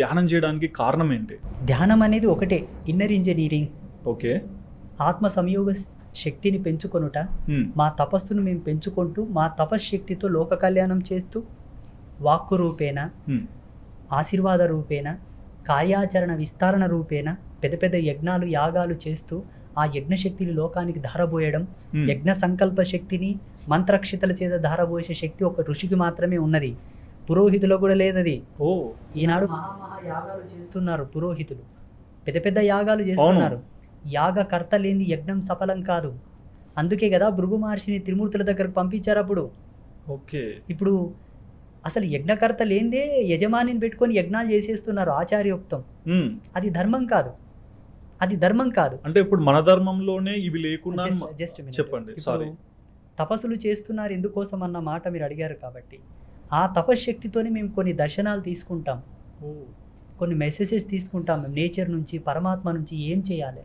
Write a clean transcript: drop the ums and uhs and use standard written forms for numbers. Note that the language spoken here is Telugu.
ధ్యానం చేయడానికి కారణం ఏంటి? ధ్యానం అనేది ఒకటే, ఇన్నర్ ఇంజనీరింగ్. ఓకే. ఆత్మ సంయోగ శక్తిని పెంచుకొనుట, మా తపస్సును మేము పెంచుకుంటూ మా తపశ్శక్తితో లోక కళ్యాణం చేస్తూ వాక్కు రూపేణ, ఆశీర్వాద రూపేణ, కార్యాచరణ విస్తరణ రూపేణ పెద్ద పెద్ద యజ్ఞాలు యాగాలు చేస్తూ ఆ యజ్ఞశక్తిని లోకానికి ధారబోయడం. యజ్ఞ సంకల్ప శక్తిని మంత్రక్షితల చేత ధారబోసే శక్తి ఒక ఋషికి మాత్రమే ఉన్నది, పురోహితులకు కూడా లేదది. ఈనాడు మహా యాగాలు చేస్తున్నారు పురోహితులు, పెద్ద పెద్ద యాగాలు చేస్తున్నారు. యాగకర్త లేని యజ్ఞం సఫలం కాదు. అందుకే కదా భృగు మహర్షిని త్రిమూర్తుల దగ్గరకు పంపించారు అప్పుడు. ఓకే. ఇప్పుడు అసలు యజ్ఞకర్త లేనిదే యజమానిని పెట్టుకొని యజ్ఞాలు చేసేస్తున్నారు ఆచార్యోక్తం. అది ధర్మం కాదు, అది ధర్మం కాదు. అంటే ఇప్పుడు మన ధర్మంలోనే ఇవి లేకుండా జస్ట్ చెప్పండి. సారీ, తపస్సులు చేస్తున్నారు ఎందుకోసం అన్న మాట మీరు అడిగారు కాబట్టి, ఆ తపశ్శక్తితోనే మేము కొన్ని దర్శనాలు తీసుకుంటాం, కొన్ని మెసేజెస్ తీసుకుంటాం. మేము నేచర్ నుంచి, పరమాత్మ నుంచి ఏం చేయాలి,